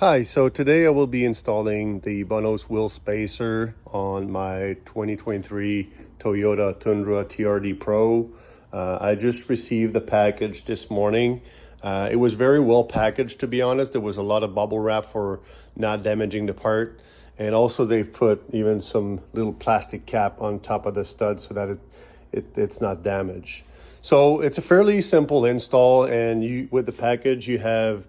Hi, so today I will be installing the Bonoss wheel spacer on my 2023 Toyota Tundra trdpro. I just received the package this morning. It was very well packaged, to be honest. There was a lot of bubble wrap for not damaging the part. And also they've put even some little plastic cap on top of the stud so that it's not damaged. So it's a fairly simple install, and with the package you have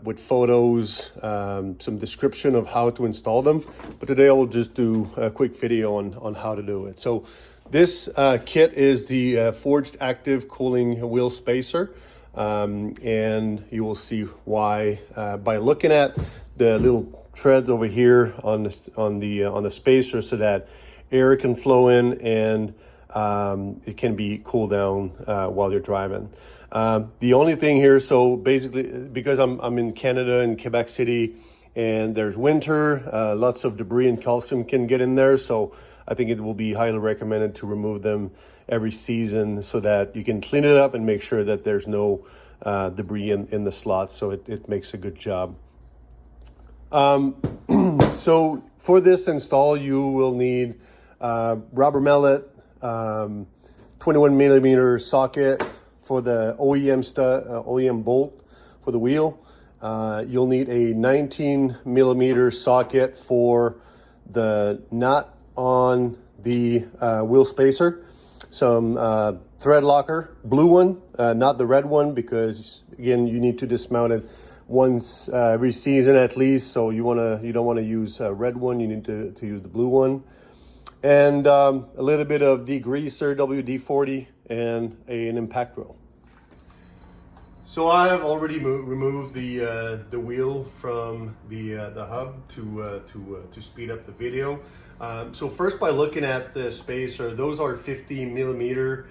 with photos, some description of how to install them. But today I will just do a quick video on how to do it. So this kit is the forged active cooling wheel spacer, and you will see why by looking at the little threads over here on the spacer, so that air can flow in and it can be cooled down while you're driving. The only thing here, so basically, because I'm in Canada, in Quebec City, and there's winter, lots of debris and calcium can get in there. So I think it will be highly recommended to remove them every season so that you can clean it up and make sure that there's no debris in the slots. So it makes a good job. So for this install, you will need rubber mallet, 21 millimeter socket for the OEM bolt for the wheel. You'll need a 19 millimeter socket for the nut on the wheel spacer. Some thread locker, blue one, not the red one, because again, you need to dismount it once every season at least. So you don't want to use a red one. You need to use the blue one. And a little bit of degreaser, WD-40, and an impact drill. So I have already removed the wheel from the hub to speed up the video. So first, by looking at the spacer, those are 50 millimeter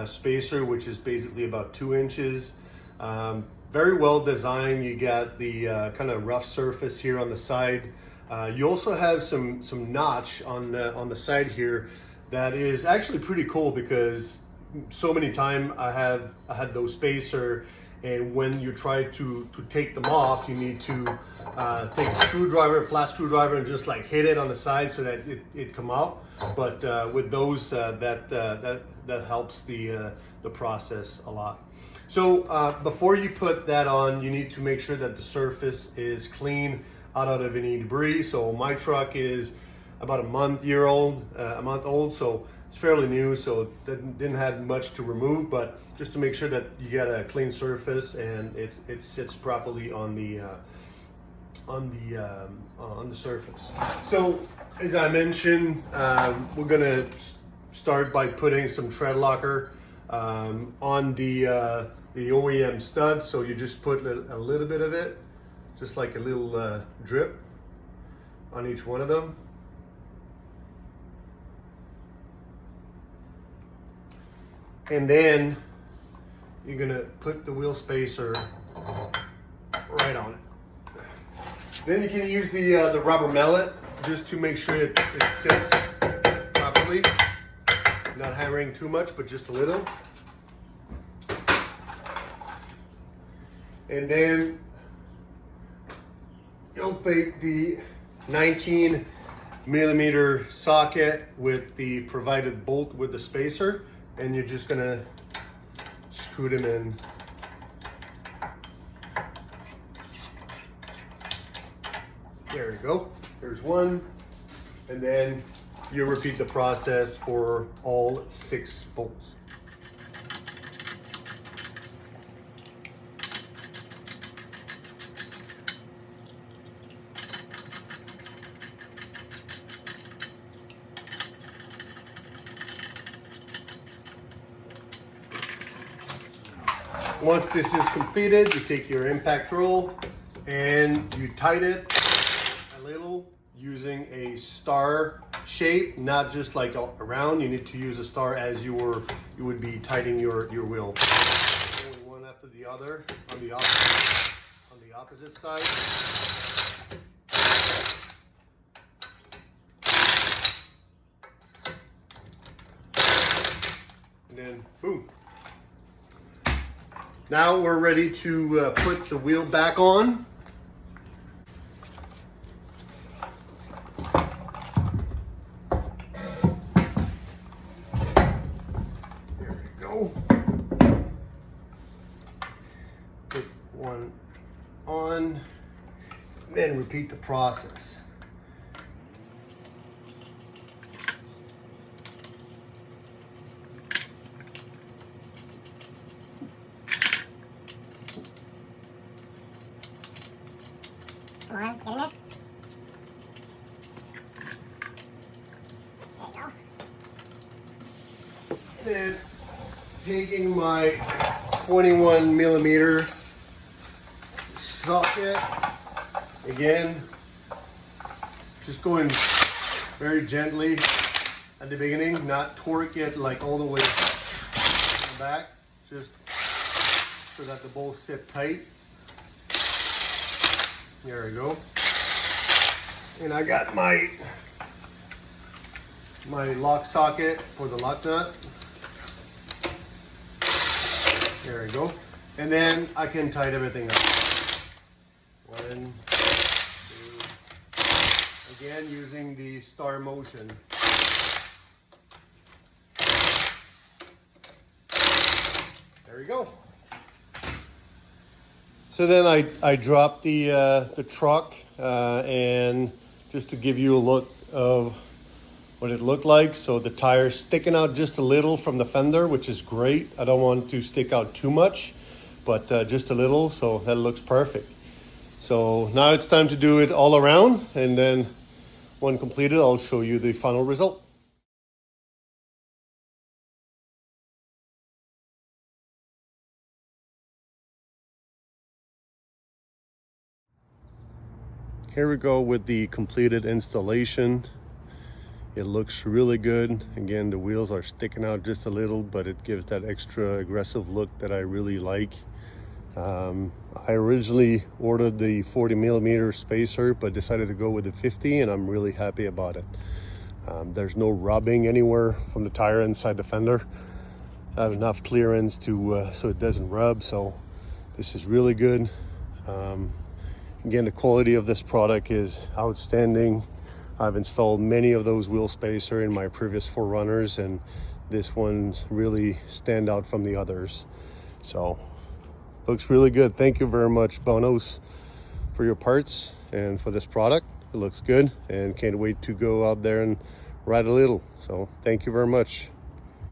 spacer, which is basically about 2 inches. Very well designed. You got the kind of rough surface here on the side. You also have some notch on the side here that is actually pretty cool, because so many times I had those spacer, and when you try to take them off, you need to take a screwdriver, flat screwdriver, and just like hit it on the side so that it come out. But with those, that helps the process a lot. So before you put that on, you need to make sure that the surface is clean, out of any debris. So my truck is about a month old, so it's fairly new, so it didn't have much to remove, but just to make sure that you got a clean surface and it sits properly on the surface. So as I mentioned, we're gonna start by putting some tread locker on the OEM studs. So you just put a little bit of it, just like a little drip on each one of them. And then you're gonna put the wheel spacer right on it. Then you can use the rubber mallet just to make sure it sits properly. Not hammering too much, but just a little. And then you'll take the 19 millimeter socket with the provided bolt with the spacer, and you're just gonna screw them in. There you go. There's one. And then you repeat the process for all 6 bolts. Once this is completed, you take your impact roll and you tighten it a little using a star shape, not just like around. You need to use a star as you would be tightening your wheel. One after the other on the opposite side. And then boom. Now we're ready to put the wheel back on. on, then repeat the process. Come on, get in there. There you go. Then taking my 21 millimeter socket, again, just going very gently at the beginning, not torque it like all the way back, just so that the bolts sit tight. There we go. And I got my lock socket for the lock nut. There we go. And then I can tighten everything up. 1, 2, again using the star motion. There we go. So then I dropped the truck and just to give you a look of what it looked like. So the tire's sticking out just a little from the fender, which is great. I don't want to stick out too much, but just a little, so that looks perfect. So now it's time to do it all around, and then when completed, I'll show you the final result. Here we go with the completed installation. It looks really good. Again, the wheels are sticking out just a little, but it gives that extra aggressive look that I really like. I originally ordered the 40 millimeter spacer, but decided to go with the 50, and I'm really happy about it. There's no rubbing anywhere from the tire inside the fender. I have enough clearance to so it doesn't rub, so this is really good. Again, the quality of this product is outstanding. I've installed many of those wheel spacer in my previous 4Runners, and this one's really stand out from the others. So looks really good. Thank you very much, Bonoss, for your parts and for this product. It looks good, and can't wait to go out there and ride a little. So thank you very much.